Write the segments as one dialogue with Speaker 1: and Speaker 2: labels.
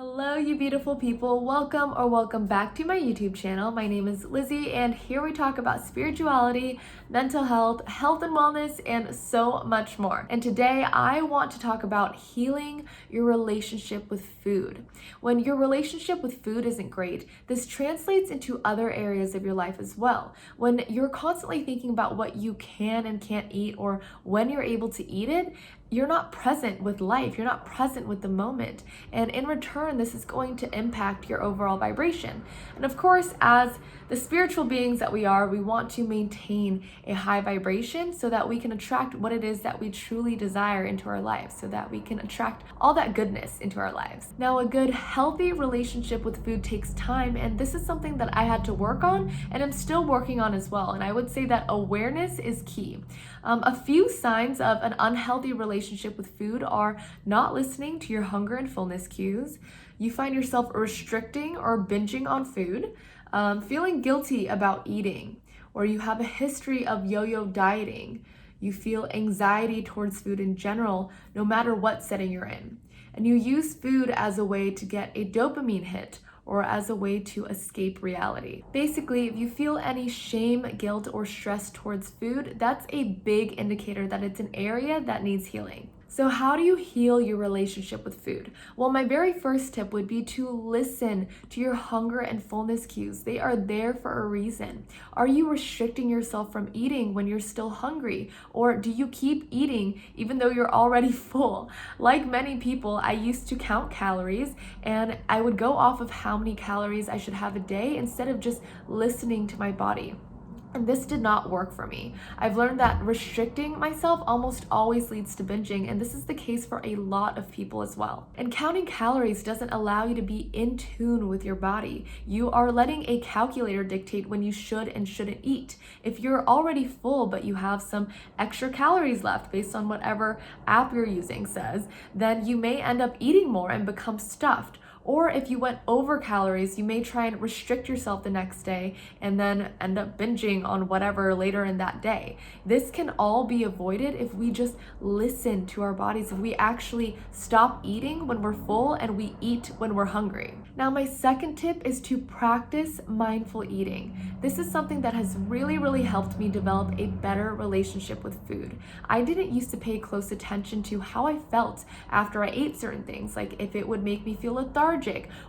Speaker 1: Hello, you beautiful people. Welcome back to my YouTube channel. My name is Lizzie, and here we talk about spirituality, mental health, health and wellness, and so much more. And today I want to talk about healing your relationship with food. When your relationship with food isn't great, this translates into other areas of your life as well. When you're constantly thinking about what you can and can't eat or when you're able to eat it, you're not present with life. You're not present with the moment. And in return, this is going to impact your overall vibration. And of course, as the spiritual beings that we are, we want to maintain a high vibration so that we can attract what it is that we truly desire into our lives, so that we can attract all that goodness into our lives. Now, a good, healthy relationship with food takes time, and this is something that I had to work on and I'm still working on as well. And I would say that awareness is key. A few signs of an unhealthy relationship with food are not listening to your hunger and fullness cues. You find yourself restricting or binging on food, feeling guilty about eating, or you have a history of yo-yo dieting. You feel anxiety towards food in general, no matter what setting you're in. And you use food as a way to get a dopamine hit or as a way to escape reality. Basically, if you feel any shame, guilt, or stress towards food, that's a big indicator that it's an area that needs healing. So how do you heal your relationship with food? Well, my very first tip would be to listen to your hunger and fullness cues. They are there for a reason. Are you restricting yourself from eating when you're still hungry? Or do you keep eating even though you're already full? Like many people, I used to count calories and I would go off of how many calories I should have a day instead of just listening to my body. And this did not work for me. I've learned that restricting myself almost always leads to binging, and this is the case for a lot of people as well. And counting calories doesn't allow you to be in tune with your body. You are letting a calculator dictate when you should and shouldn't eat. If you're already full, but you have some extra calories left based on whatever app you're using says, then you may end up eating more and become stuffed. Or if you went over calories, you may try and restrict yourself the next day and then end up binging on whatever later in that day. This can all be avoided if we just listen to our bodies, if we actually stop eating when we're full and we eat when we're hungry. Now, my second tip is to practice mindful eating. This is something that has really helped me develop a better relationship with food. I didn't used to pay close attention to how I felt after I ate certain things, like if it would make me feel lethargic,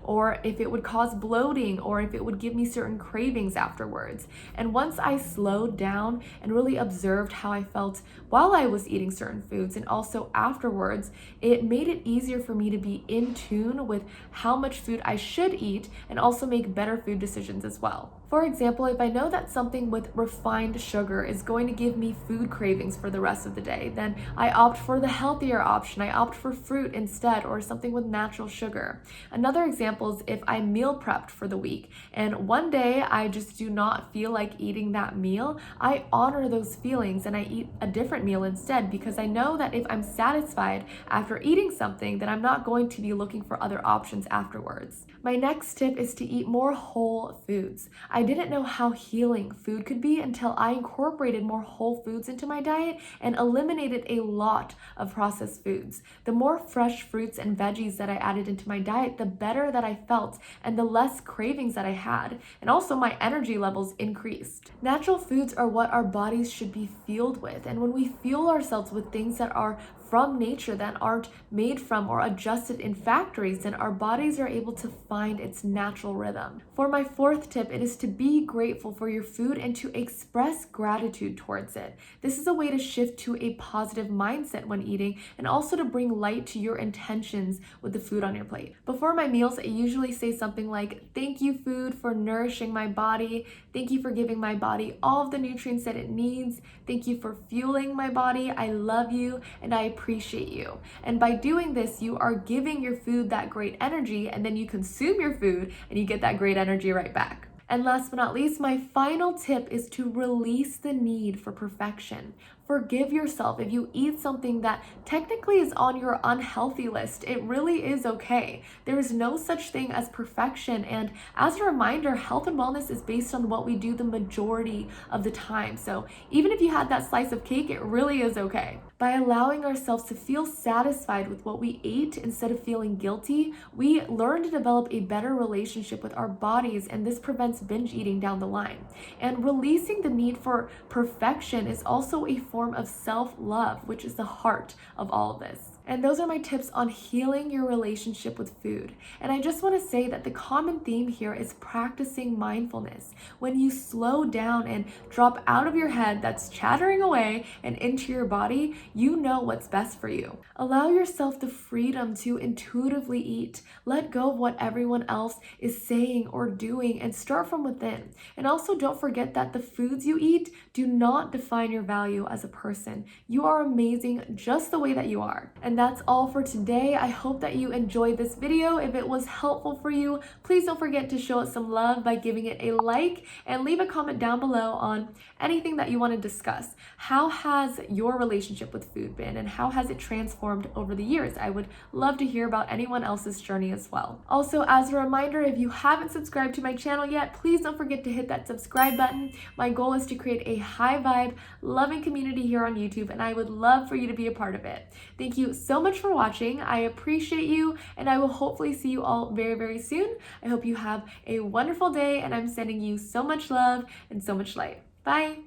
Speaker 1: or if it would cause bloating, or if it would give me certain cravings afterwards. And once I slowed down and really observed how I felt while I was eating certain foods and also afterwards, it made it easier for me to be in tune with how much food I should eat and also make better food decisions as well. For example, if I know that something with refined sugar is going to give me food cravings for the rest of the day, then I opt for the healthier option. I opt for fruit instead, or something with natural sugar. Another example is if I meal prepped for the week and one day I just do not feel like eating that meal, I honor those feelings and I eat a different meal instead, because I know that if I'm satisfied after eating something, then I'm not going to be looking for other options afterwards. My next tip is to eat more whole foods. I didn't know how healing food could be until I incorporated more whole foods into my diet and eliminated a lot of processed foods. The more fresh fruits and veggies that I added into my diet, the better that I felt and the less cravings that I had. And also my energy levels increased. Natural foods are what our bodies should be fueled with. And when we fuel ourselves with things that are from nature, that aren't made from or adjusted in factories, then our bodies are able to find its natural rhythm. For my fourth tip, it is to be grateful for your food and to express gratitude towards it. This is a way to shift to a positive mindset when eating and also to bring light to your intentions with the food on your plate. Before my meals, I usually say something like, "Thank you, food, for nourishing my body. Thank you for giving my body all of the nutrients that it needs. Thank you for fueling my body. I love you and I appreciate you." And by doing this, you are giving your food that great energy, and then you consume your food and you get that great energy right back. And last but not least, my final tip is to release the need for perfection. Forgive yourself if you eat something that technically is on your unhealthy list. It really is okay. There is no such thing as perfection. And as a reminder, health and wellness is based on what we do the majority of the time. So even if you had that slice of cake, it really is okay. By allowing ourselves to feel satisfied with what we ate instead of feeling guilty, we learn to develop a better relationship with our bodies, and this prevents binge eating down the line. And releasing the need for perfection is also a form of self-love, which is the heart of all of this. And those are my tips on healing your relationship with food. And I just want to say that the common theme here is practicing mindfulness. When you slow down and drop out of your head that's chattering away and into your body, you know what's best for you. Allow yourself the freedom to intuitively eat. Let go of what everyone else is saying or doing and start from within. And also don't forget that the foods you eat do not define your value as a person. You are amazing just the way that you are. And that's all for today. I hope that you enjoyed this video. If it was helpful for you, please don't forget to show it some love by giving it a like and leave a comment down below on anything that you want to discuss. How has your relationship with food been, and how has it transformed over the years? I would love to hear about anyone else's journey as well. Also, as a reminder, if you haven't subscribed to my channel yet, please don't forget to hit that subscribe button. My goal is to create a high vibe, loving community here on YouTube, and I would love for you to be a part of it. Thank you so much for watching. I appreciate you, and I will hopefully see you all very, very soon. I hope you have a wonderful day, and I'm sending you so much love and so much light. Bye.